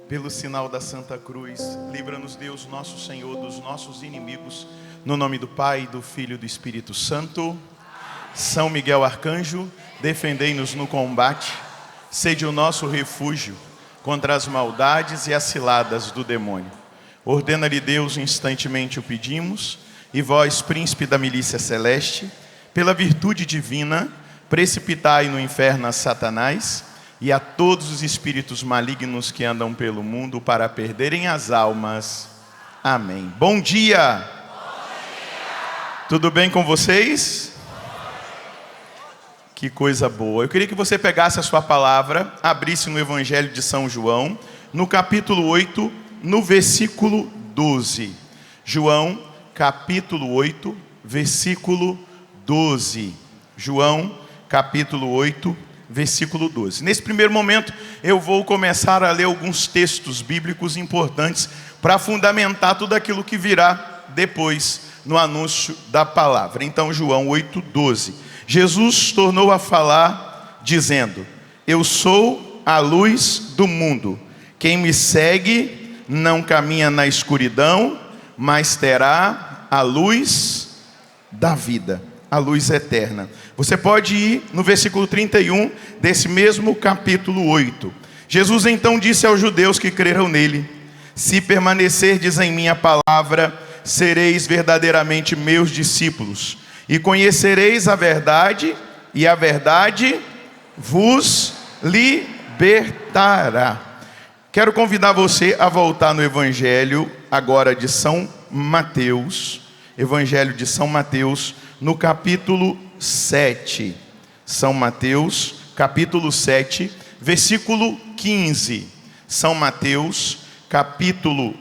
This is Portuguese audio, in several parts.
Pelo sinal da Santa Cruz, livra-nos Deus, nosso Senhor, dos nossos inimigos, no nome do Pai, do Filho e do Espírito Santo. São Miguel Arcanjo, defendei-nos no combate, sede o nosso refúgio contra as maldades e as ciladas do demônio. Ordena-lhe Deus, instantemente o pedimos, e vós, príncipe da milícia celeste, pela virtude divina, precipitai no inferno a Satanás e a todos os espíritos malignos que andam pelo mundo para perderem as almas. Amém. Bom dia! Tudo bem com vocês? Que coisa boa. Eu queria que você pegasse a sua palavra, abrisse no Evangelho de São João, no capítulo 8, no versículo 12. João, capítulo 8, versículo 12. João, capítulo 8, versículo 12. Nesse primeiro momento, eu vou começar a ler alguns textos bíblicos importantes para fundamentar tudo aquilo que virá depois no anúncio da palavra. Então, João 8, 12. Jesus tornou a falar, dizendo: eu sou a luz do mundo. Quem me segue não caminha na escuridão, mas terá a luz da vida, a luz eterna. Você pode ir no versículo 31 desse mesmo capítulo 8. Jesus então disse aos judeus que creram nele: se permanecerdes em minha palavra, sereis verdadeiramente meus discípulos, e conhecereis a verdade, e a verdade vos libertará. Quero convidar você a voltar no Evangelho agora de São Mateus, Evangelho de São Mateus, no capítulo 7. São Mateus, capítulo 7, versículo 15. São Mateus, capítulo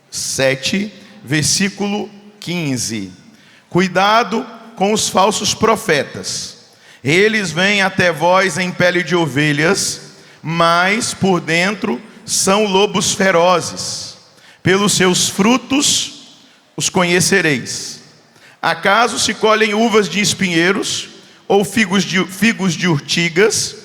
7, versículo 15. Cuidado com os falsos profetas. Eles vêm até vós em pele de ovelhas, mas por dentro são lobos ferozes. Pelos seus frutos os conhecereis. Acaso se colhem uvas de espinheiros ou figos de urtigas?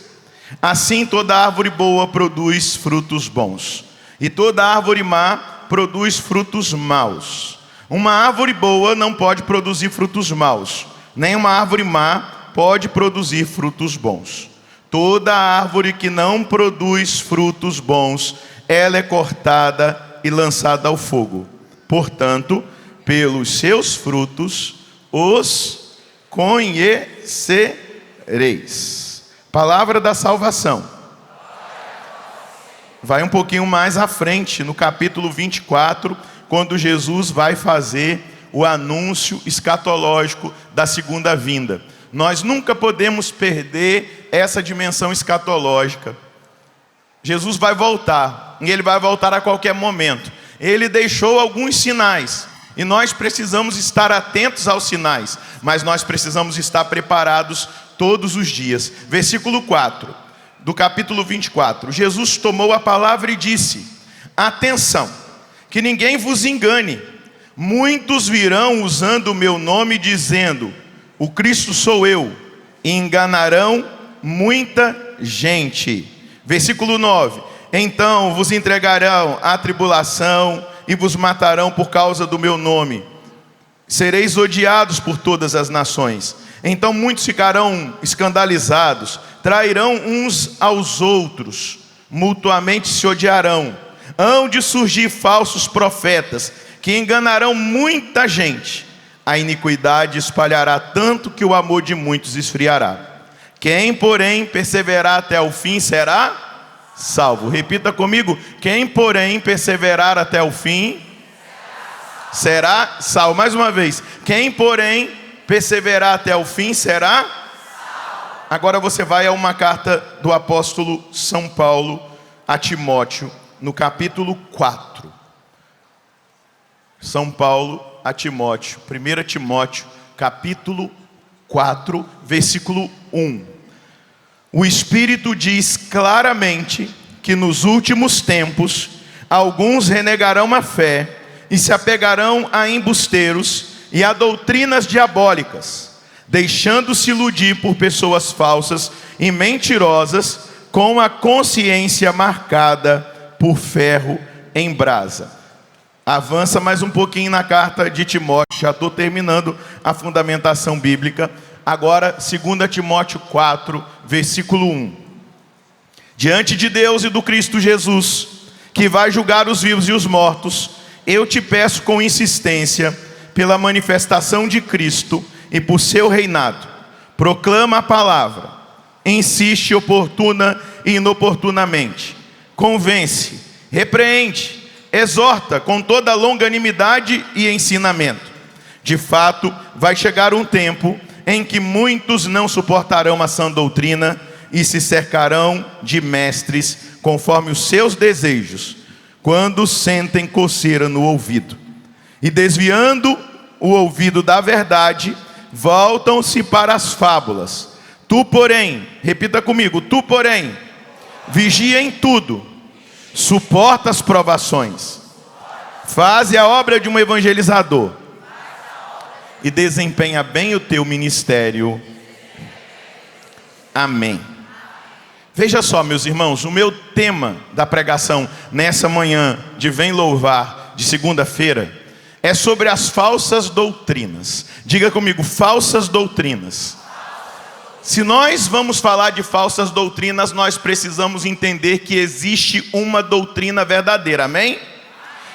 Assim toda árvore boa produz frutos bons, e toda árvore má produz frutos maus. Uma árvore boa não pode produzir frutos maus, nem uma árvore má pode produzir frutos bons. Toda árvore que não produz frutos bons, ela é cortada e lançada ao fogo. Portanto, pelos seus frutos os conhecereis. Palavra da salvação. Vai um pouquinho mais à frente, no capítulo 24, quando Jesus vai fazer o anúncio escatológico da segunda vinda. Nós nunca podemos perder essa dimensão escatológica. Jesus vai voltar, e Ele vai voltar a qualquer momento. Ele deixou alguns sinais, e nós precisamos estar atentos aos sinais, mas nós precisamos estar preparados todos os dias. Versículo 4, do capítulo 24. Jesus tomou a palavra e disse: atenção, que ninguém vos engane. Muitos virão usando o meu nome, dizendo: o Cristo sou eu, e enganarão muita gente. Versículo 9. Então vos entregarão à tribulação e vos matarão por causa do meu nome. Sereis odiados por todas as nações. Então muitos ficarão escandalizados, trairão uns aos outros, mutuamente se odiarão. Hão de surgir falsos profetas, que enganarão muita gente. A iniquidade espalhará tanto que o amor de muitos esfriará. Quem, porém, perseverar até o fim será salvo. Repita comigo: quem, porém, perseverar até o fim será salvo. Mais uma vez: quem, porém, perseverar até o fim será salvo. Agora você vai a uma carta do apóstolo São Paulo a Timóteo, no capítulo 4. São Paulo a Timóteo, 1 Timóteo, capítulo 4, versículo 1. O Espírito diz claramente que nos últimos tempos alguns renegarão a fé e se apegarão a embusteiros e a doutrinas diabólicas, deixando-se iludir por pessoas falsas e mentirosas, com a consciência marcada por ferro em brasa. Avança mais um pouquinho na carta de Timóteo, já estou terminando a fundamentação bíblica. Agora, 2 Timóteo 4, versículo 1. Diante de Deus e do Cristo Jesus, que vai julgar os vivos e os mortos, eu te peço com insistência, pela manifestação de Cristo e por seu reinado, proclama a palavra, insiste oportuna e inoportunamente, convence, repreende, exorta com toda longanimidade e ensinamento. De fato, vai chegar um tempo em que muitos não suportarão a sã doutrina e se cercarão de mestres conforme os seus desejos, quando sentem coceira no ouvido. E desviando o ouvido da verdade, voltam-se para as fábulas. Tu, porém, repita comigo, tu, porém, vigia em tudo, suporta as provações, faze a obra de um evangelizador e desempenha bem o teu ministério. Amém. Veja só, meus irmãos, o meu tema da pregação nessa manhã de Vem Louvar, de segunda-feira, é sobre as falsas doutrinas. Diga comigo, falsas doutrinas. Se nós vamos falar de falsas doutrinas, nós precisamos entender que existe uma doutrina verdadeira, amém?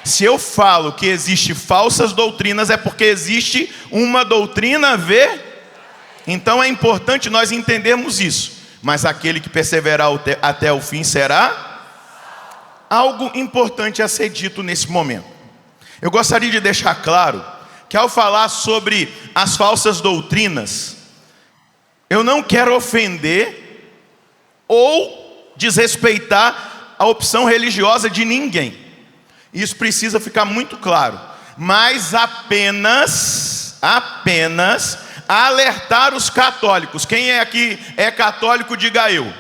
Se eu falo que existe falsas doutrinas, é porque existe uma doutrina Então é importante nós entendermos isso. Mas aquele que perseverar até o fim será algo importante a ser dito nesse momento. Eu gostaria de deixar claro que ao falar sobre as falsas doutrinas, eu não quero ofender ou desrespeitar a opção religiosa de ninguém. Isso precisa ficar muito claro. Mas apenas alertar os católicos. Quem é aqui é católico, diga eu.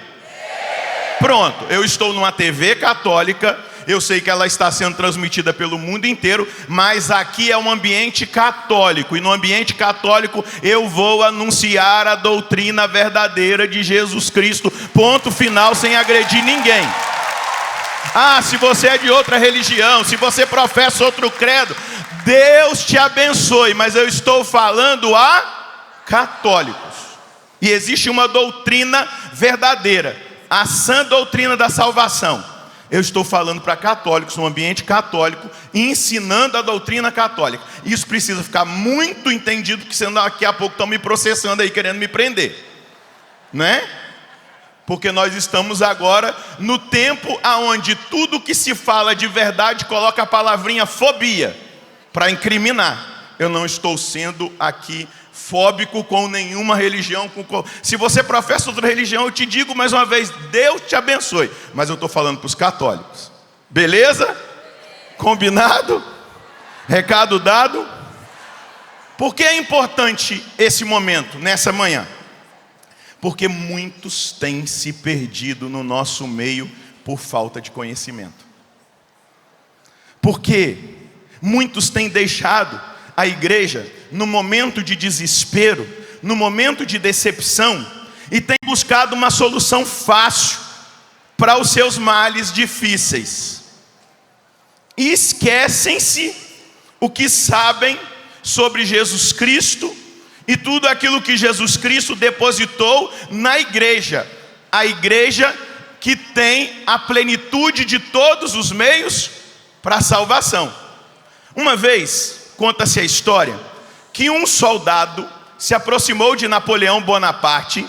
Pronto, eu estou numa TV católica. Eu sei que ela está sendo transmitida pelo mundo inteiro, mas aqui é um ambiente católico. E no ambiente católico eu vou anunciar a doutrina verdadeira de Jesus Cristo. Ponto final, sem agredir ninguém. Ah, se você é de outra religião, se você professa outro credo, Deus te abençoe. Mas eu estou falando a católicos. E existe uma doutrina verdadeira, a sã doutrina da salvação. Eu estou falando para católicos, no ambiente católico, ensinando a doutrina católica. Isso precisa ficar muito entendido, porque senão daqui a pouco estão me processando aí, querendo me prender, né? Porque nós estamos agora no tempo onde tudo que se fala de verdade coloca a palavrinha fobia para incriminar. Eu não estou sendo aqui fóbico com nenhuma religião. Se você professa outra religião, eu te digo mais uma vez, Deus te abençoe. Mas eu estou falando para os católicos. Beleza? Combinado? Recado dado? Por que é importante esse momento, nessa manhã? Porque muitos têm se perdido no nosso meio por falta de conhecimento. Porque muitos têm deixado a igreja no momento de desespero, no momento de decepção, e tem buscado uma solução fácil para os seus males difíceis. E esquecem-se o que sabem sobre Jesus Cristo e tudo aquilo que Jesus Cristo depositou na igreja. A igreja que tem a plenitude de todos os meios para a salvação. Uma vez, conta-se a história que um soldado se aproximou de Napoleão Bonaparte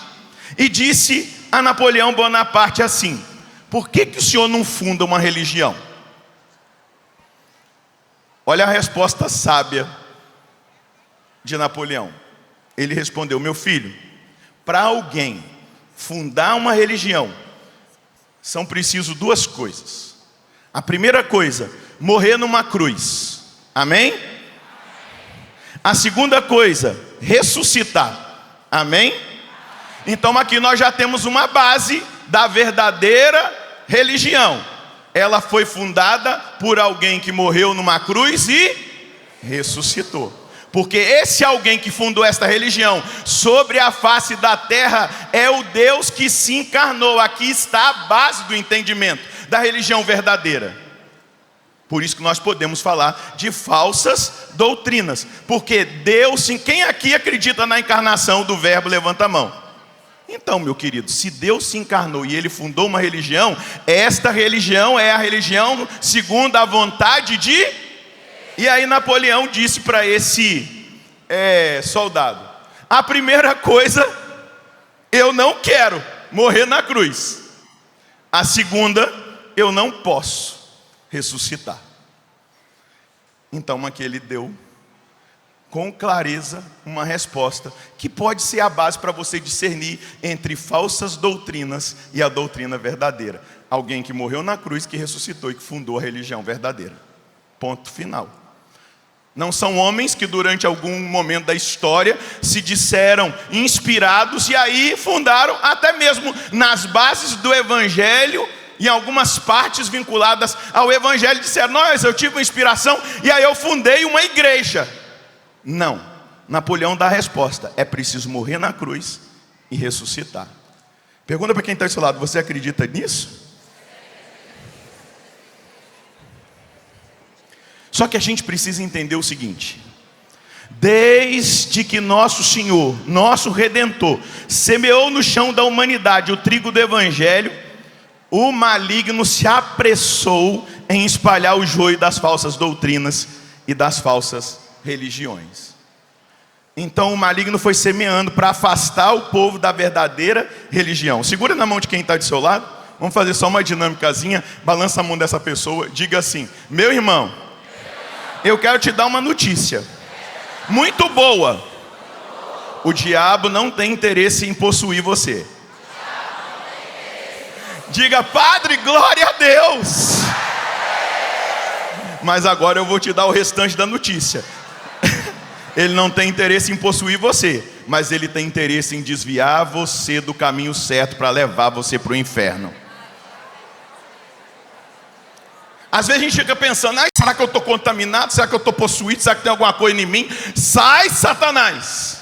e disse a Napoleão Bonaparte assim: por que o senhor não funda uma religião? Olha a resposta sábia de Napoleão. Ele respondeu: meu filho, para alguém fundar uma religião, são preciso duas coisas. A primeira coisa, morrer numa cruz. Amém? A segunda coisa, ressuscitar. Amém? Então aqui nós já temos uma base da verdadeira religião. Ela foi fundada por alguém que morreu numa cruz e ressuscitou. Porque esse alguém que fundou esta religião sobre a face da terra é o Deus que se encarnou. Aqui está a base do entendimento. da religião verdadeira. Por isso que nós podemos falar de falsas doutrinas. Porque Deus, quem aqui acredita na encarnação do Verbo, levanta a mão. Então, meu querido, se Deus se encarnou e Ele fundou uma religião, esta religião é a religião segundo a vontade de... E aí Napoleão disse para esse soldado: a primeira coisa, eu não quero morrer na cruz. A segunda, eu não posso ressuscitar. Então aquele deu com clareza uma resposta que pode ser a base para você discernir entre falsas doutrinas e a doutrina verdadeira. Alguém que morreu na cruz, que ressuscitou e que fundou a religião verdadeira. Ponto final. Não são homens que durante algum momento da história se disseram inspirados e aí fundaram, até mesmo nas bases do Evangelho, em algumas partes vinculadas ao Evangelho, disseram: nós, eu tive uma inspiração e aí eu fundei uma igreja. Não, Napoleão dá a resposta: é preciso morrer na cruz e ressuscitar. Pergunta para quem está ao seu lado: você acredita nisso? Só que a gente precisa entender o seguinte: desde que nosso Senhor, nosso Redentor, semeou no chão da humanidade o trigo do Evangelho, o maligno se apressou em espalhar o joio das falsas doutrinas e das falsas religiões. Então o maligno foi semeando para afastar o povo da verdadeira religião. Segura na mão de quem está do seu lado. Vamos fazer só uma dinâmicazinha. Balança a mão dessa pessoa. Diga assim: meu irmão, eu quero te dar uma notícia muito boa. O diabo não tem interesse em possuir você. Diga: Padre, glória a Deus. Mas agora eu vou te dar o restante da notícia. Ele não tem interesse em possuir você, mas ele tem interesse em desviar você do caminho certo para levar você para o inferno. Às vezes a gente fica pensando: será que eu estou contaminado? Será que eu estou possuído? Será que tem alguma coisa em mim? Sai, Satanás!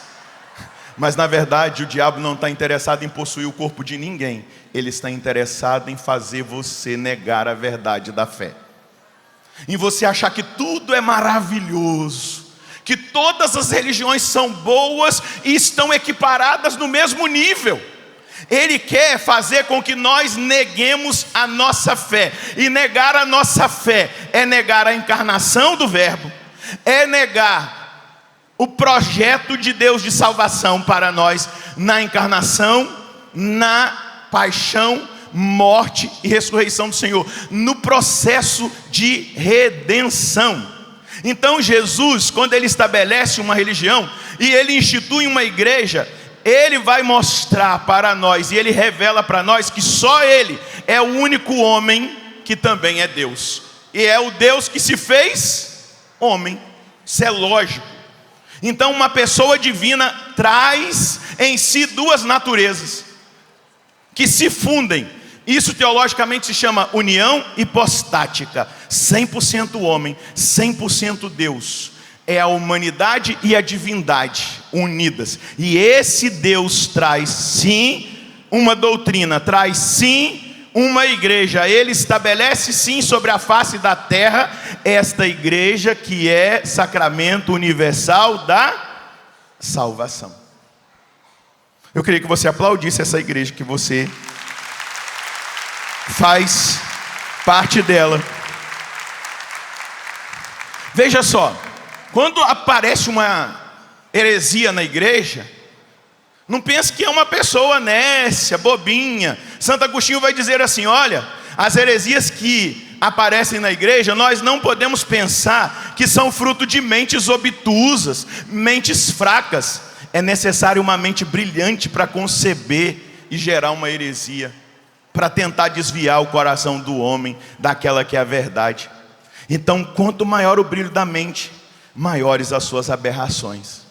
Mas na verdade o diabo não está interessado em possuir o corpo de ninguém. Ele está interessado em fazer você negar a verdade da fé, em você achar que tudo é maravilhoso, que todas as religiões são boas e estão equiparadas no mesmo nível. Ele quer fazer com que nós neguemos a nossa fé. E negar a nossa fé é negar a encarnação do Verbo, é negar o projeto de Deus de salvação para nós na encarnação, na paixão, morte e ressurreição do Senhor, no processo de redenção. Então Jesus, quando Ele estabelece uma religião e Ele institui uma igreja, Ele vai mostrar para nós e Ele revela para nós que só Ele é o único homem que também é Deus. E é o Deus que se fez homem. Isso é lógico. Então uma pessoa divina traz em si duas naturezas que se fundem. Isso teologicamente se chama união hipostática. 100% homem, 100% Deus. É a humanidade e a divindade unidas. E esse Deus traz sim uma doutrina, traz sim uma igreja. Ele estabelece sim sobre a face da terra esta igreja que é sacramento universal da salvação. Eu queria que você aplaudisse essa igreja, que você faz parte dela. Veja só, quando aparece uma heresia na igreja, não pense que é uma pessoa nécia, bobinha. Santo Agostinho vai dizer assim: olha, as heresias que aparecem na igreja, nós não podemos pensar que são fruto de mentes obtusas, mentes fracas. É necessário uma mente brilhante para conceber e gerar uma heresia, para tentar desviar o coração do homem daquela que é a verdade. Então, quanto maior o brilho da mente, maiores as suas aberrações.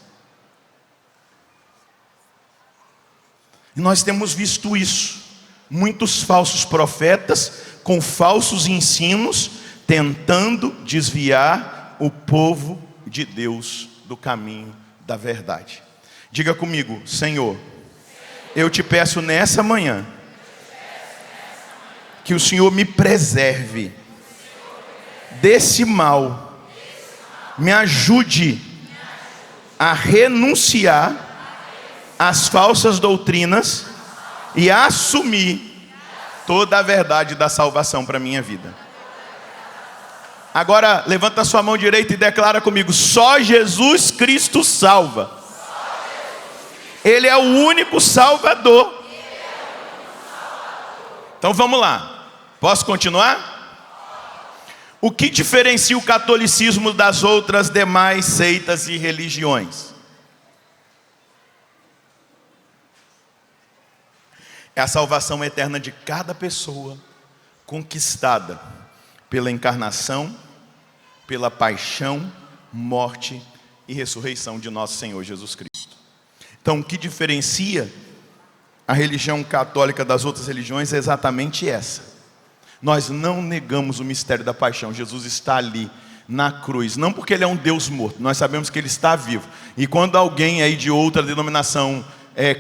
E nós temos visto isso. Muitos falsos profetas com falsos ensinos tentando desviar o povo de Deus do caminho da verdade. Diga comigo: Senhor, eu te peço nessa manhã Que o Senhor me preserve desse mal. Me ajude a renunciar às falsas doutrinas e a assumir toda a verdade da salvação para a minha vida. Agora, levanta a sua mão direita e declara comigo: só Jesus Cristo salva. Ele é o único Salvador. Então vamos lá. Posso continuar? O que diferencia o catolicismo das outras demais seitas e religiões? É a salvação eterna de cada pessoa, conquistada pela encarnação, pela paixão, morte e ressurreição de nosso Senhor Jesus Cristo. Então, o que diferencia a religião católica das outras religiões é exatamente essa. Nós não negamos o mistério da paixão. Jesus está ali na cruz, não porque Ele é um Deus morto, nós sabemos que Ele está vivo. E quando alguém aí de outra denominação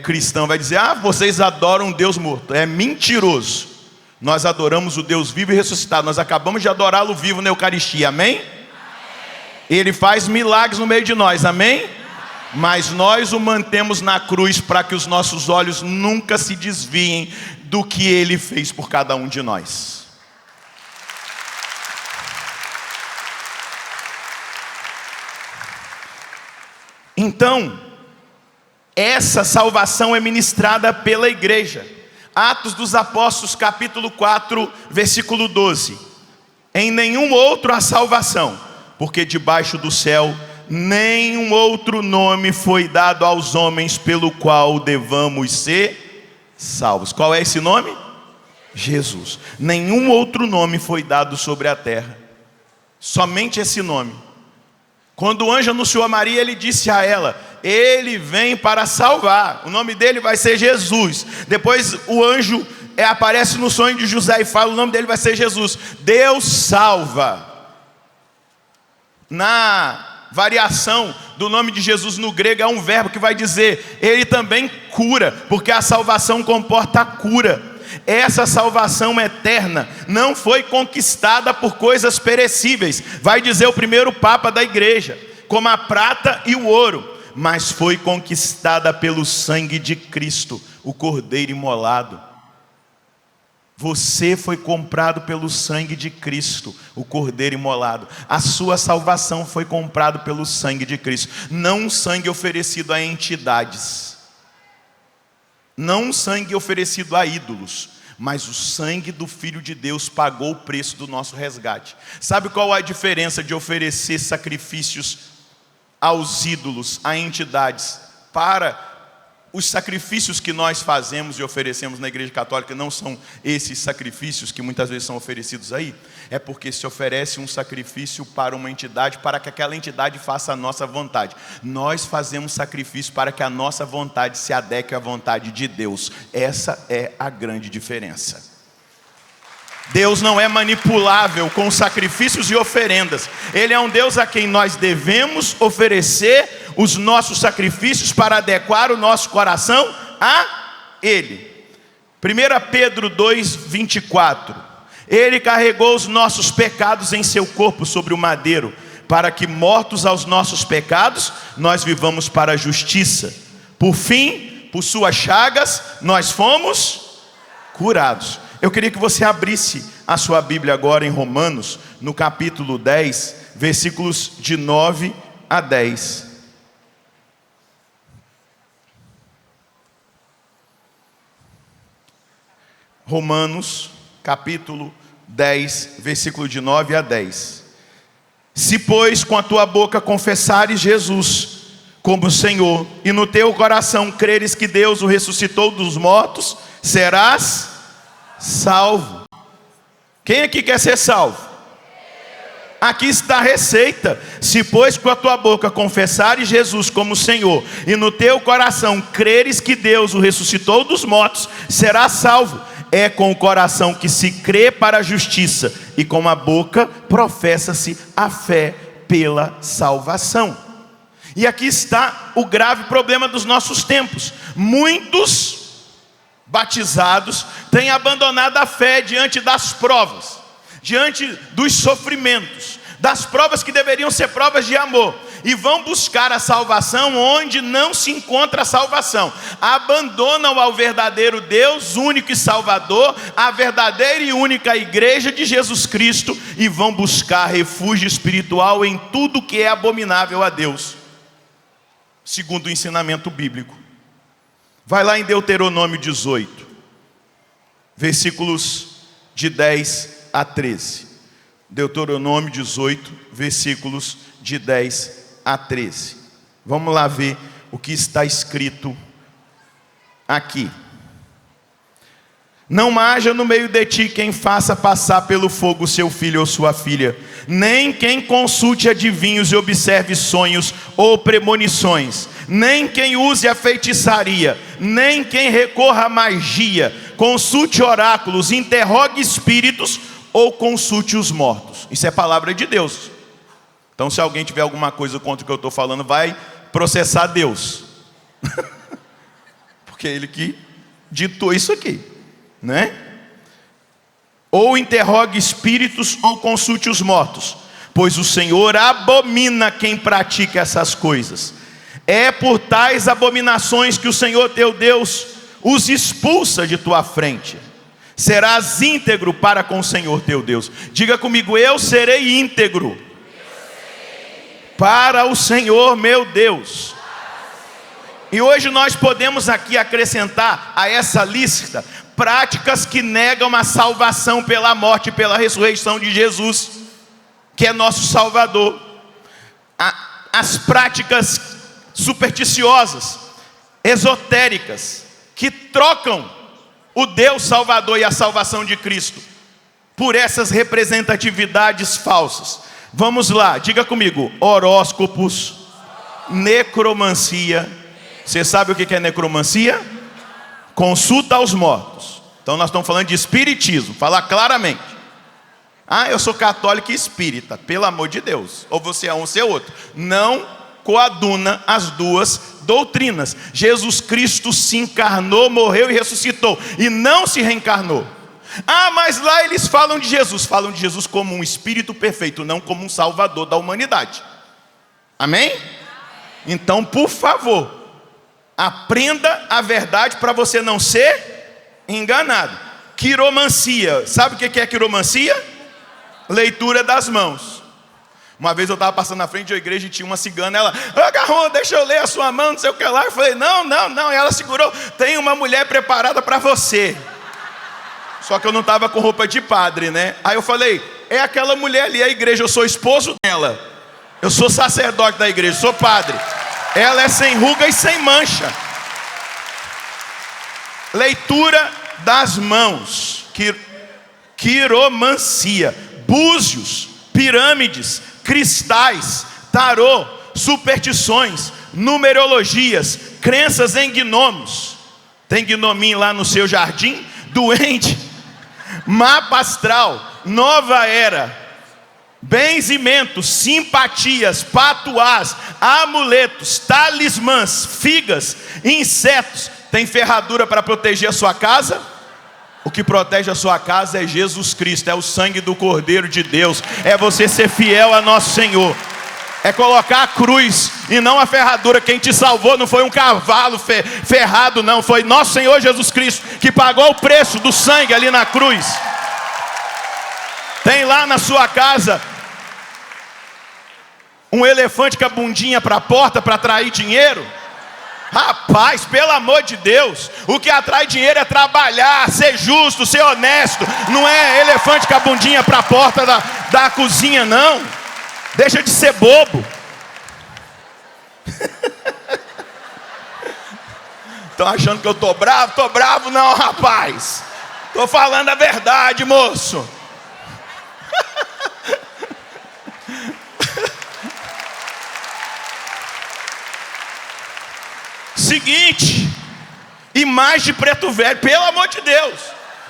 cristã vai dizer: vocês adoram um Deus morto, é mentiroso. Nós adoramos o Deus vivo e ressuscitado. Nós acabamos de adorá-lo vivo na Eucaristia, amém? Ele faz milagres no meio de nós, amém? Mas nós o mantemos na cruz para que os nossos olhos nunca se desviem do que Ele fez por cada um de nós. Então, essa salvação é ministrada pela igreja. Atos dos Apóstolos, capítulo 4, versículo 12. Em nenhum outro há salvação, porque debaixo do céu nenhum outro nome foi dado aos homens pelo qual devamos ser salvos. Qual é esse nome? Jesus. Nenhum outro nome foi dado sobre a terra, somente esse nome. Quando o anjo anunciou a Maria, ele disse a ela: ele vem para salvar, o nome dele vai ser Jesus. Depois o anjo aparece no sonho de José e fala: o nome dele vai ser Jesus. Deus salva. Na variação do nome de Jesus no grego é um verbo que vai dizer: ele também cura, porque a salvação comporta a cura. Essa salvação eterna não foi conquistada por coisas perecíveis, vai dizer o primeiro Papa da igreja, como a prata e o ouro, mas foi conquistada pelo sangue de Cristo, o Cordeiro imolado. Você foi comprado pelo sangue de Cristo, o Cordeiro imolado. A sua salvação foi comprada pelo sangue de Cristo. Não um sangue oferecido a entidades, não um sangue oferecido a ídolos, mas o sangue do Filho de Deus pagou o preço do nosso resgate. Sabe qual a diferença de oferecer sacrifícios aos ídolos, a entidades, para os sacrifícios que nós fazemos e oferecemos na igreja católica? Não são esses sacrifícios que muitas vezes são oferecidos aí. É porque se oferece um sacrifício para uma entidade, para que aquela entidade faça a nossa vontade. Nós fazemos sacrifício para que a nossa vontade se adeque à vontade de Deus. Essa é a grande diferença. Deus não é manipulável com sacrifícios e oferendas. Ele é um Deus a quem nós devemos oferecer os nossos sacrifícios para adequar o nosso coração a Ele. 1 Pedro 2, 24. Ele carregou os nossos pecados em seu corpo sobre o madeiro, para que, mortos aos nossos pecados, nós vivamos para a justiça. Por fim, por suas chagas, nós fomos curados. Eu queria que você abrisse a sua Bíblia agora em Romanos, no capítulo 10, versículos de 9 a 10. Romanos, capítulo 10, versículo de 9 a 10. Se, pois, com a tua boca confessares Jesus como Senhor, e no teu coração creres que Deus o ressuscitou dos mortos, serás salvo. Quem aqui quer ser salvo? Aqui está a receita. Se, pois, com a tua boca confessares Jesus como Senhor, e no teu coração creres que Deus o ressuscitou dos mortos, serás salvo. É com o coração que se crê para a justiça, e com a boca professa-se a fé pela salvação. E aqui está o grave problema dos nossos tempos. Muitos batizados têm abandonado a fé diante das provas, diante dos sofrimentos, das provas que deveriam ser provas de amor, e vão buscar a salvação onde não se encontra a salvação. Abandonam ao verdadeiro Deus, único e Salvador, a verdadeira e única igreja de Jesus Cristo, e vão buscar refúgio espiritual em tudo que é abominável a Deus, segundo o ensinamento bíblico. Vai lá em Deuteronômio 18, versículos de 10 a 13. Deuteronômio 18, versículos de 10 a 13. Vamos lá ver o que está escrito aqui. Não haja no meio de ti quem faça passar pelo fogo seu filho ou sua filha, nem quem consulte adivinhos e observe sonhos ou premonições, nem quem use a feitiçaria, nem quem recorra à magia, consulte oráculos, interrogue espíritos ou consulte os mortos. Isso é palavra de Deus. Então, se alguém tiver alguma coisa contra o que eu estou falando, vai processar Deus. Porque é Ele que ditou isso aqui, né? Ou interrogue espíritos ou consulte os mortos, pois o Senhor abomina quem pratica essas coisas. É por tais abominações que o Senhor teu Deus os expulsa de tua frente. Serás íntegro para com o Senhor teu Deus. Diga comigo: eu serei íntegro para o Senhor meu Deus. E hoje nós podemos aqui acrescentar a essa lista práticas que negam a salvação pela morte e pela ressurreição de Jesus, que é nosso Salvador. As práticas supersticiosas, esotéricas, que trocam o Deus Salvador e a salvação de Cristo por essas representatividades falsas. Vamos lá, diga comigo: horóscopos, necromancia. Você sabe o que é necromancia? Consulta aos mortos. Então nós estamos falando de espiritismo, falar claramente. Ah, eu sou católico e espírita, pelo amor de Deus. Ou você é um ou você é outro. Não coaduna as duas doutrinas. Jesus Cristo se encarnou, morreu e ressuscitou, e não se reencarnou. Ah, mas lá eles falam de Jesus como um espírito perfeito, não como um salvador da humanidade. Amém? Então, por favor, aprenda a verdade para você não ser enganado. Quiromancia, sabe o que é quiromancia? Leitura das mãos. Uma vez eu estava passando na frente da igreja e tinha uma cigana. Ela: Garrão, deixa eu ler a sua mão, não sei o que lá. Eu falei: não. E ela segurou: tem uma mulher preparada para você. Só que eu não estava com roupa de padre, né? Aí eu falei: é aquela mulher ali, a igreja, eu sou esposo dela. Eu sou sacerdote da igreja, sou padre. Ela é sem ruga e sem mancha. Leitura das mãos, quiromancia, búzios, pirâmides, cristais, tarô, superstições, numerologias, crenças em gnomos. Tem gnominho lá no seu jardim? Duende, mapa astral, nova era, benzimentos, simpatias, patuás, amuletos, talismãs, figas, insetos. Tem ferradura para proteger a sua casa? O que protege a sua casa é Jesus Cristo, é o sangue do Cordeiro de Deus, é você ser fiel a nosso Senhor, é colocar a cruz e não a ferradura. Quem te salvou não foi um cavalo ferrado, não, foi nosso Senhor Jesus Cristo, que pagou o preço do sangue ali na cruz. Tem lá na sua casa um elefante com a bundinha para a porta para atrair dinheiro? Rapaz, pelo amor de Deus, o que atrai dinheiro é trabalhar, ser justo, ser honesto. Não é elefante com a bundinha para a porta da cozinha, não. Deixa de ser bobo. Estão achando que eu estou bravo? Estou bravo não, rapaz. Estou falando a verdade, moço. Seguinte, imagem de preto velho, pelo amor de Deus,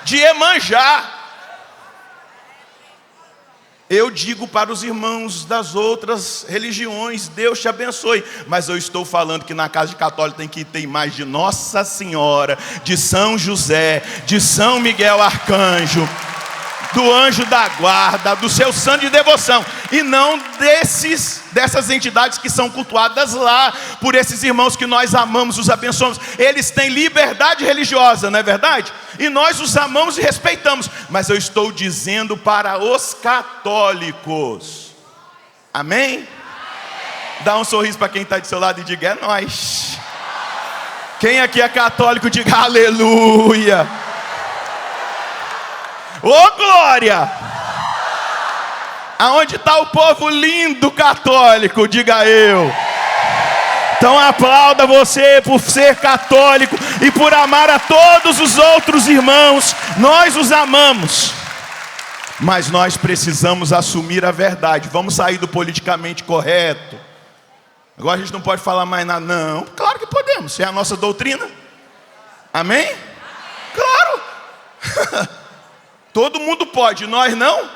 de Iemanjá. Eu digo para os irmãos das outras religiões, Deus te abençoe. Mas eu estou falando que na casa de católico tem que ter imagem de Nossa Senhora, de São José, de São Miguel Arcanjo, do anjo da guarda, do seu santo de devoção. E não dessas entidades que são cultuadas lá, por esses irmãos que nós amamos, os abençoamos. Eles têm liberdade religiosa, não é verdade? E nós os amamos e respeitamos. Mas eu estou dizendo para os católicos. Amém? Dá um sorriso para quem está do seu lado e diga: é nós. Quem aqui é católico, diga aleluia. Ô glória! Aonde está o povo lindo católico? Diga eu. Então aplauda você por ser católico e por amar a todos os outros irmãos. Nós os amamos. Mas nós precisamos assumir a verdade. Vamos sair do politicamente correto. Agora a gente não pode falar mais nada. Não, claro que podemos. É a nossa doutrina. Amém? Claro. Todo mundo pode, nós não?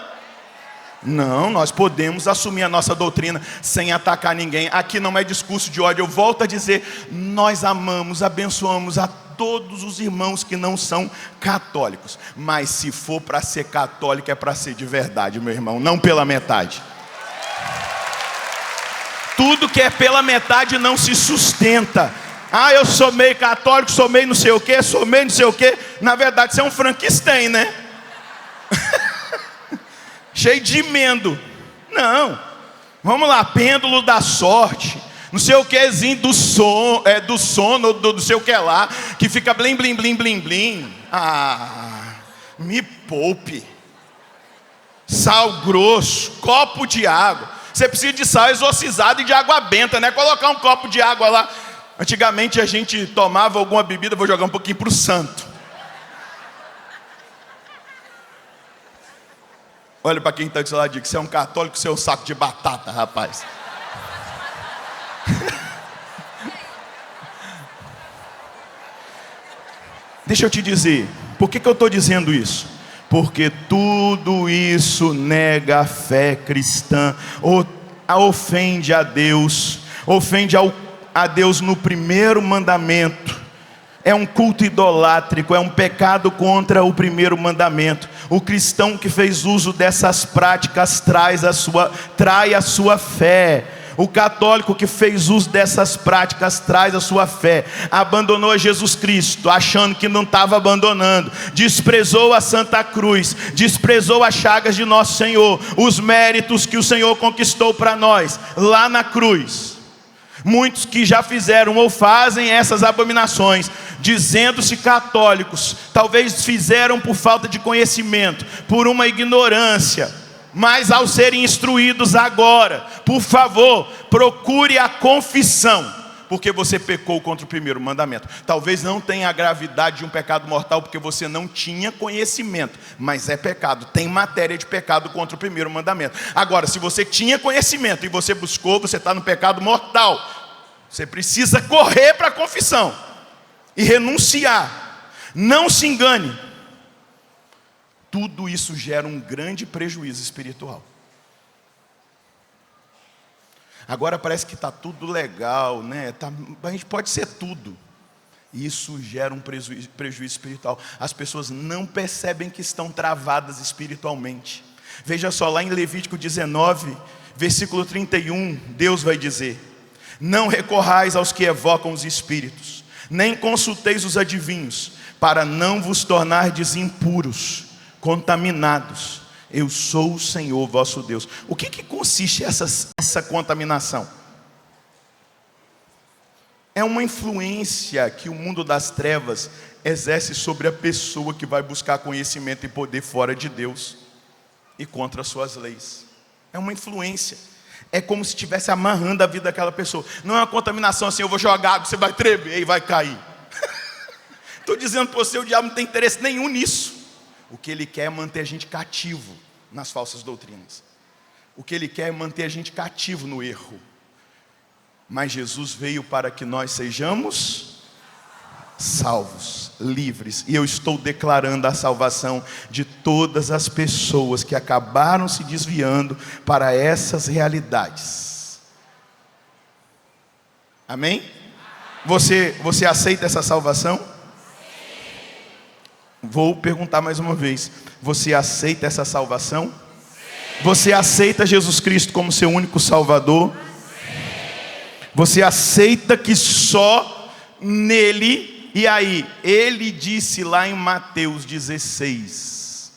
Não, nós podemos assumir a nossa doutrina sem atacar ninguém. Aqui não é discurso de ódio. Eu volto a dizer, nós amamos, abençoamos a todos os irmãos que não são católicos. Mas se for para ser católico, é para ser de verdade, meu irmão, não pela metade. Tudo que é pela metade não se sustenta. Ah, eu sou meio católico, sou meio não sei o que, sou meio não sei o que. Na verdade, você é um Frankenstein, né? Cheio de emendo. Não, vamos lá, pêndulo da sorte, não sei o quezinho do som, do sono, do sei o que lá, que fica blim, blim, blim, blim, blim. Ah, me poupe. Sal grosso, copo de água. Você precisa de sal exorcizado e de água benta, né? Colocar um copo de água lá. Antigamente a gente tomava alguma bebida, vou jogar um pouquinho para o santo. Olha para quem está do seu lado e diga: você é um católico, você é um saco de batata, rapaz. Deixa eu te dizer, por que eu estou dizendo isso? Porque tudo isso nega a fé cristã, ofende a Deus, ofende a Deus no primeiro mandamento. É um culto idolátrico, é um pecado contra o primeiro mandamento. O cristão que fez uso dessas práticas trai a sua fé. O católico que fez uso dessas práticas traz a sua fé. Abandonou a Jesus Cristo, achando que não estava abandonando. Desprezou a Santa Cruz, desprezou as chagas de nosso Senhor, os méritos que o Senhor conquistou para nós, lá na cruz. Muitos que já fizeram ou fazem essas abominações, dizendo-se católicos, talvez fizeram por falta de conhecimento, por uma ignorância. Mas ao serem instruídos agora, por favor, procure a confissão, porque você pecou contra o primeiro mandamento. Talvez não tenha a gravidade de um pecado mortal, porque você não tinha conhecimento, mas é pecado, tem matéria de pecado contra o primeiro mandamento. Agora, se você tinha conhecimento e você buscou, você está no pecado mortal. Você precisa correr para a confissão e renunciar. Não se engane. Tudo isso gera um grande prejuízo espiritual. Agora parece que está tudo legal, né? A gente pode ser tudo. Isso gera um prejuízo espiritual. As pessoas não percebem que estão travadas espiritualmente. Veja só, lá em Levítico 19, versículo 31, Deus vai dizer: não recorrais aos que evocam os espíritos, nem consulteis os adivinhos, para não vos tornardes impuros, contaminados. Eu sou o Senhor vosso Deus. O que consiste essa contaminação? É uma influência que o mundo das trevas exerce sobre a pessoa que vai buscar conhecimento e poder fora de Deus e contra as suas leis. É uma influência. É como se estivesse amarrando a vida daquela pessoa. Não é uma contaminação assim: eu vou jogar água, você vai tremer e vai cair. Estou dizendo para você, o diabo não tem interesse nenhum nisso. O que ele quer é manter a gente cativo nas falsas doutrinas. O que ele quer é manter a gente cativo no erro. Mas Jesus veio para que nós sejamos salvos, livres. E eu estou declarando a salvação de todas as pessoas que acabaram se desviando para essas realidades. Amém? Você aceita essa salvação? Vou perguntar mais uma vez. Você aceita essa salvação? Você aceita Jesus Cristo como seu único Salvador? Você aceita que só nele... E aí, ele disse lá em Mateus 16,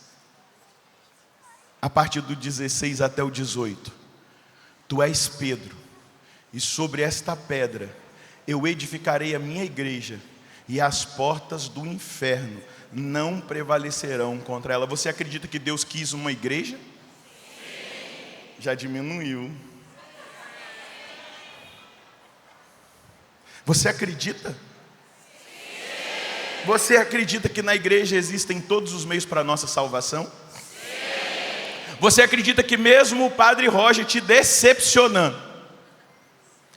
a partir do 16 até o 18: Tu és Pedro, e sobre esta pedra eu edificarei a minha igreja, e as portas do inferno não prevalecerão contra ela. Você acredita que Deus quis uma igreja? Já diminuiu. Você acredita? Você acredita que na igreja existem todos os meios para a nossa salvação? Você acredita que mesmo o Padre Roger te decepcionando,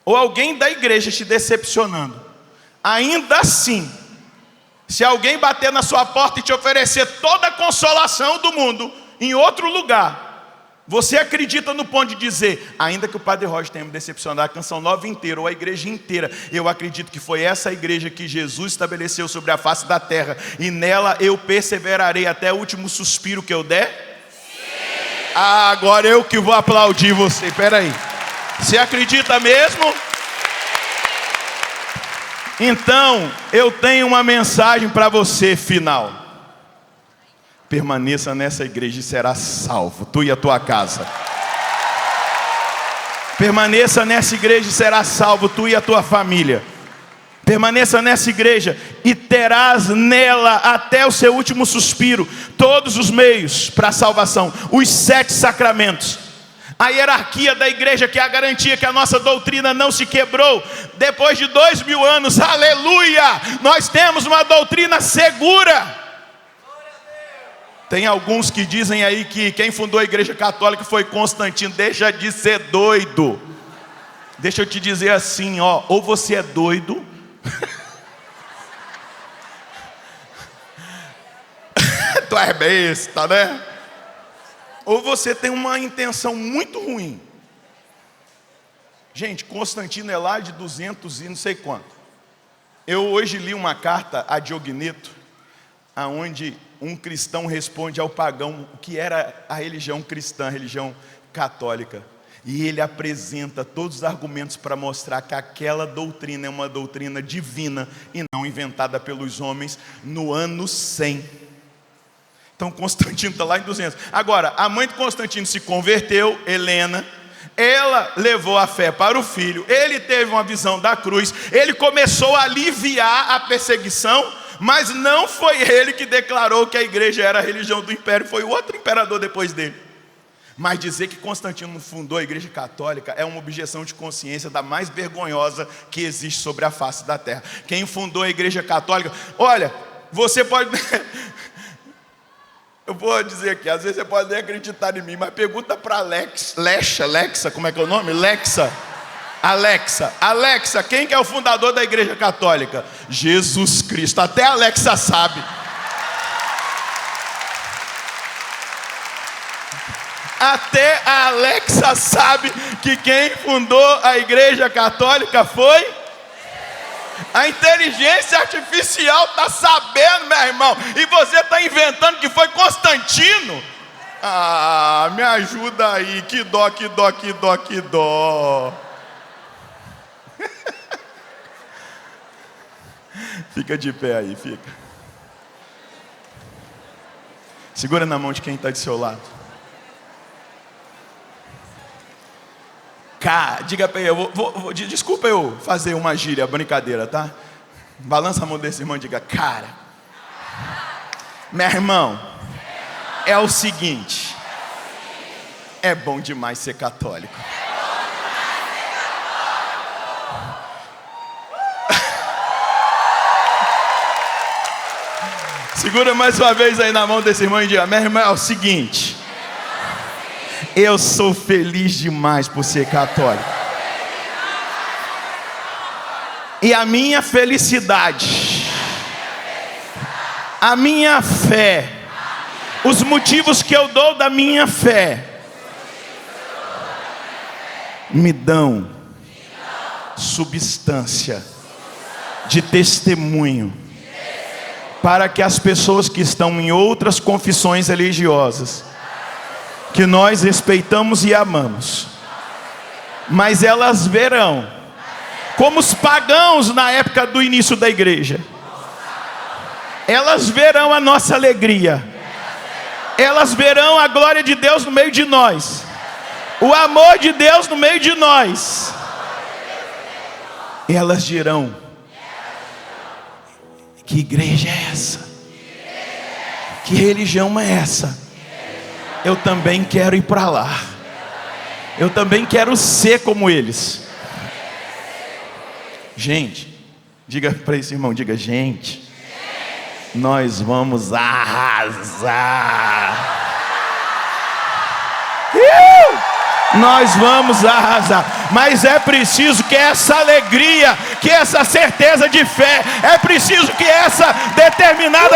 ou alguém da igreja te decepcionando, ainda assim, se alguém bater na sua porta e te oferecer toda a consolação do mundo em outro lugar, você acredita no ponto de dizer, ainda que o Padre Roger tenha me decepcionado, a Canção Nova inteira, ou a igreja inteira, eu acredito que foi essa igreja que Jesus estabeleceu sobre a face da terra, e nela eu perseverarei até o último suspiro que eu der? Sim. Agora eu que vou aplaudir você. Peraí, você acredita mesmo? Então eu tenho uma mensagem para você final. Permaneça nessa igreja e será salvo, tu e a tua casa. Permaneça nessa igreja e será salvo, tu e a tua família. Permaneça nessa igreja e terás nela até o seu último suspiro todos os meios para a salvação, os 7 sacramentos, a hierarquia da igreja, que é a garantia que a nossa doutrina não se quebrou. Depois de 2000 anos, aleluia, nós temos uma doutrina segura. Tem alguns que dizem aí que quem fundou a igreja católica foi Constantino. Deixa de ser doido. Deixa eu te dizer assim, ó, ou você é doido, tu é besta, né? Ou você tem uma intenção muito ruim. Gente, Constantino é lá de 200 e não sei quanto. Eu hoje li uma carta a Diogneto, aonde um cristão responde ao pagão o que era a religião cristã, a religião católica. E ele apresenta todos os argumentos para mostrar que aquela doutrina é uma doutrina divina e não inventada pelos homens no ano 100. Então Constantino está lá em 200. Agora, a mãe de Constantino se converteu, Helena. Ela levou a fé para o filho. Ele teve uma visão da cruz. Ele começou a aliviar a perseguição, mas não foi ele que declarou que a igreja era a religião do império. Foi o outro imperador depois dele. Mas dizer que Constantino fundou a igreja católica é uma objeção de consciência da mais vergonhosa que existe sobre a face da terra. Quem fundou a igreja católica, olha, você pode... Eu vou dizer aqui, às vezes você pode nem acreditar em mim, mas pergunta para Alexa, como é que é o nome? Alexa, quem que é o fundador da igreja católica? Jesus Cristo. Até a Alexa sabe. Até a Alexa sabe que quem fundou a igreja católica foi... A inteligência artificial está sabendo, meu irmão, e você está inventando que foi Constantino. Ah, me ajuda aí, que dó. Fica de pé aí, fica. Segura na mão de quem está do seu lado. Diga para ele, desculpa eu fazer uma gíria, brincadeira, tá? Balança a mão desse irmão e diga, cara, meu irmão, é o seguinte, é bom demais ser católico. Segura mais uma vez aí na mão desse irmão e diga, meu irmão, é o seguinte, eu sou feliz demais por ser católico. E a minha felicidade A minha fé, os motivos que eu dou da minha fé, me dão substância de testemunho para que as pessoas que estão em outras confissões religiosas, que nós respeitamos e amamos, mas elas verão, como os pagãos na época do início da igreja, elas verão a nossa alegria, elas verão a glória de Deus no meio de nós, o amor de Deus no meio de nós. Elas dirão: que igreja é essa? Que religião é essa? Eu também quero ir para lá. Eu também quero ser como eles. Gente, diga para esse irmão, diga: gente, nós vamos arrasar. Nós vamos arrasar, mas é preciso que essa alegria, que essa certeza de fé, é preciso que essa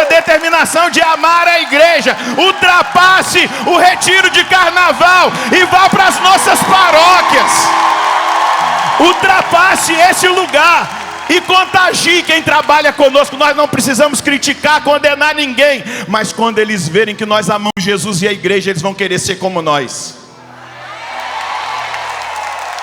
determinação de amar a igreja ultrapasse o retiro de carnaval e vá para as nossas paróquias, ultrapasse esse lugar e contagie quem trabalha conosco. Nós não precisamos criticar, condenar ninguém, mas quando eles verem que nós amamos Jesus e a igreja, eles vão querer ser como nós.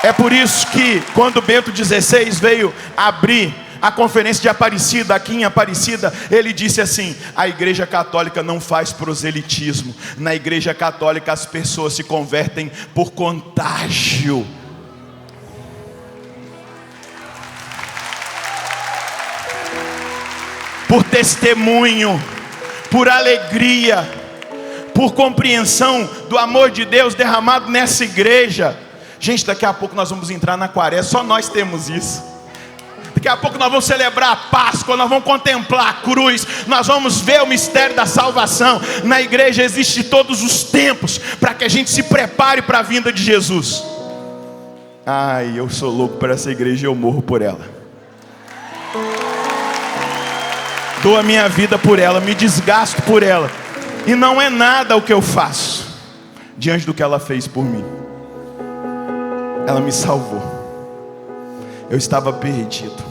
É por isso que quando Bento XVI veio abrir a conferência de Aparecida, aqui em Aparecida, ele disse assim: a igreja católica não faz proselitismo. Na igreja católica as pessoas se convertem por contágio. Por testemunho, por alegria, por compreensão do amor de Deus derramado nessa igreja. Gente, daqui a pouco nós vamos entrar na quaresma, só nós temos isso. Daqui a pouco nós vamos celebrar a Páscoa, nós vamos contemplar a cruz, nós vamos ver o mistério da salvação. Na igreja existe todos os tempos para que a gente se prepare para a vinda de Jesus. Ai, eu sou louco por essa igreja e eu morro por ela. Dou a minha vida por ela, me desgasto por ela, e não é nada o que eu faço diante do que ela fez por mim. Ela me salvou. Eu estava perdido.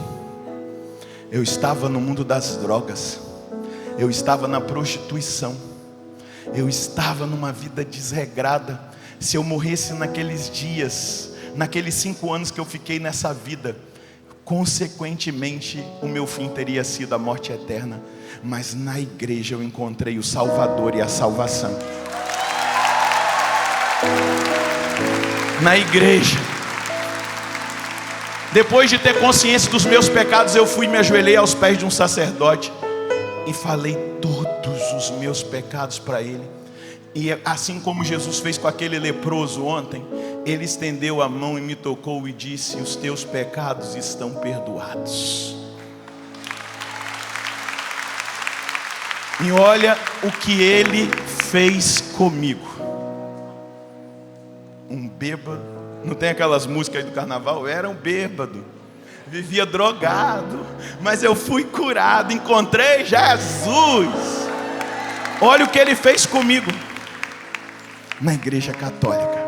Eu estava no mundo das drogas. Eu estava na prostituição. Eu estava numa vida desregrada. Se eu morresse naqueles dias, naqueles 5 anos que eu fiquei nessa vida, consequentemente o meu fim teria sido a morte eterna. Mas na igreja eu encontrei o Salvador e a salvação. Na igreja, depois de ter consciência dos meus pecados, eu fui e me ajoelhei aos pés de um sacerdote e falei todos os meus pecados para ele. E assim como Jesus fez com aquele leproso ontem, ele estendeu a mão e me tocou e disse: os teus pecados estão perdoados. E olha o que ele fez comigo. Um bêbado, não tem aquelas músicas do carnaval? Eu era um bêbado, vivia drogado, mas eu fui curado, encontrei Jesus. Olha o que ele fez comigo. Na igreja católica,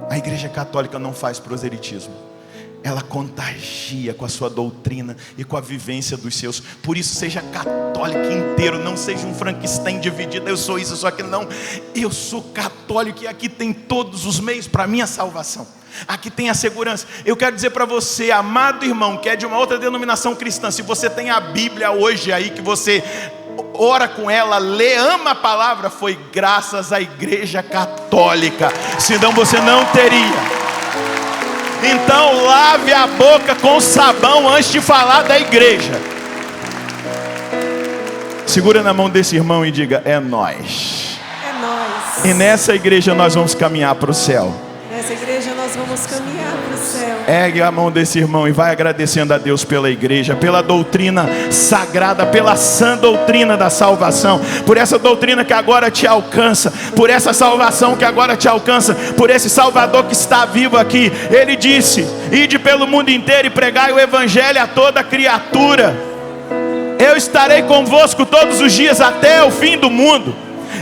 a igreja católica não faz proselitismo. Ela contagia com a sua doutrina e com a vivência dos seus. Por isso, seja católico inteiro, não seja um Frankenstein dividido. Eu sou isso, eu sou aquilo. Não, eu sou católico e aqui tem todos os meios para a minha salvação. Aqui tem a segurança. Eu quero dizer para você, amado irmão, que é de uma outra denominação cristã, se você tem a Bíblia hoje aí, que você ora com ela, lê, ama a palavra, foi graças à igreja católica, senão você não teria. Então lave a boca com sabão antes de falar da igreja. Segura na mão desse irmão e diga: é nós. É nós. E nessa igreja nós vamos caminhar para o céu. Nessa igreja nós vamos caminhar para o céu. Ergue a mão desse irmão e vai agradecendo a Deus pela igreja, pela doutrina sagrada, pela sã doutrina da salvação, por essa doutrina que agora te alcança, por essa salvação que agora te alcança, por esse Salvador que está vivo aqui. Ele disse: ide pelo mundo inteiro e pregai o evangelho a toda criatura. eu estarei convosco todos os dias até o fim do mundo.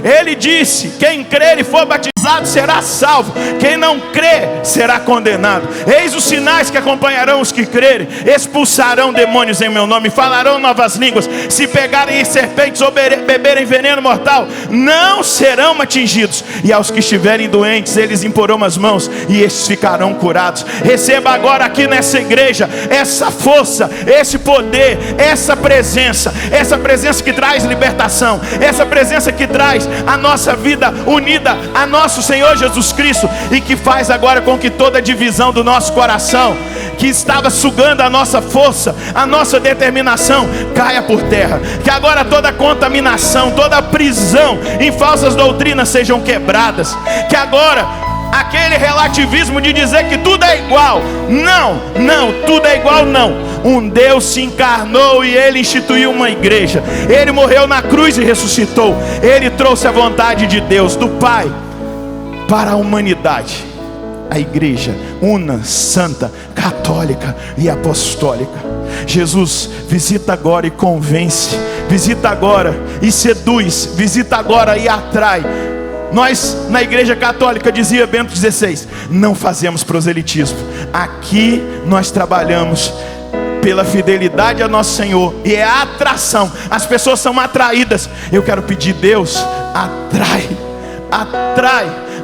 Ele disse: quem crer e for batizado será salvo, quem não crer será condenado. Eis os sinais que acompanharão os que crerem: expulsarão demônios em meu nome, falarão novas línguas, se pegarem em serpentes ou beberem veneno mortal, não serão atingidos, e aos que estiverem doentes eles imporão as mãos e estes ficarão curados. Receba agora aqui nessa igreja essa força, esse poder, essa presença que traz libertação, essa presença que traz a nossa vida unida a nosso Senhor Jesus Cristo, e que faz agora com que toda divisão do nosso coração, que estava sugando a nossa força, a nossa determinação, caia por terra. Que agora toda contaminação, toda prisão em falsas doutrinas sejam quebradas. Que agora aquele relativismo de dizer que tudo é igual, não, tudo é igual não. Um Deus se encarnou e Ele instituiu uma igreja. Ele morreu na cruz e ressuscitou. Ele trouxe a vontade de Deus, do Pai, para a humanidade. A igreja una, santa, católica e apostólica. Jesus, visita agora e convence. Visita agora e seduz. Visita agora e atrai. Nós, na igreja católica, dizia Bento XVI, não fazemos proselitismo. Aqui nós trabalhamos pela fidelidade a nosso Senhor, e é a atração. As pessoas são atraídas. Eu quero pedir: Deus,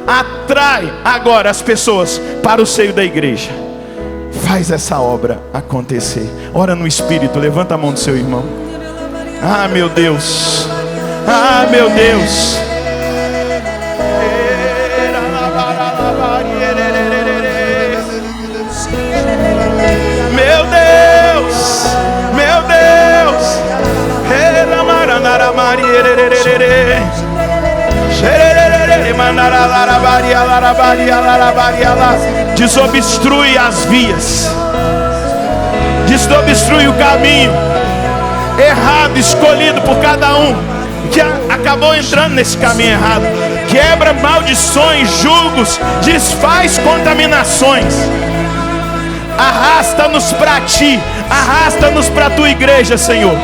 atrai agora as pessoas para o seio da igreja. Faz essa obra acontecer. Ora no Espírito, levanta a mão do seu irmão. Ah, meu Deus, ah, meu Deus. Meu Deus, meu Deus. Desobstrui as vias, desobstrui o caminho errado escolhido por cada um que acabou entrando nesse caminho errado. Quebra maldições, julgos, desfaz contaminações. Arrasta-nos para ti, arrasta-nos para a tua igreja, Senhor.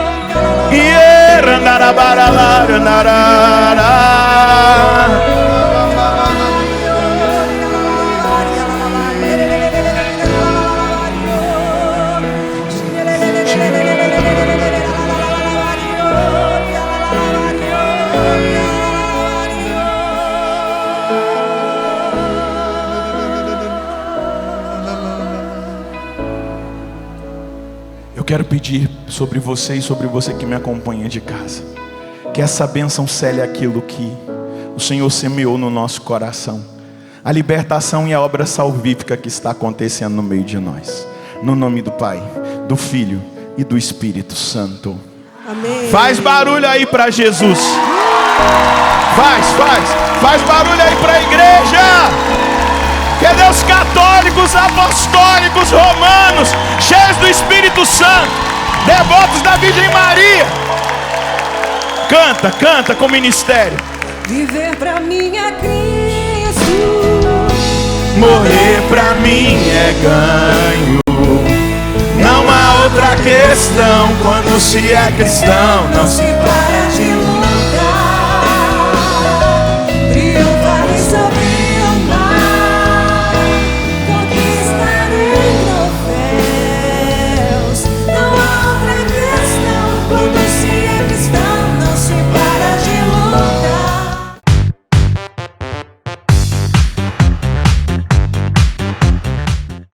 Eu quero pedir sobre você e sobre você que me acompanha de casa, que essa bênção cele aquilo que o Senhor semeou no nosso coração, a libertação e a obra salvífica que está acontecendo no meio de nós. No nome do Pai, do Filho e do Espírito Santo. Amém. Faz barulho aí para Jesus. Faz barulho aí para a igreja. Que Deus, católicos, apostólicos, romanos, cheios do Espírito Santo, devotos da Virgem Maria. Canta com ministério. Viver pra mim é Cristo, morrer pra mim é ganho. Não há outra questão quando se é cristão. Não se para de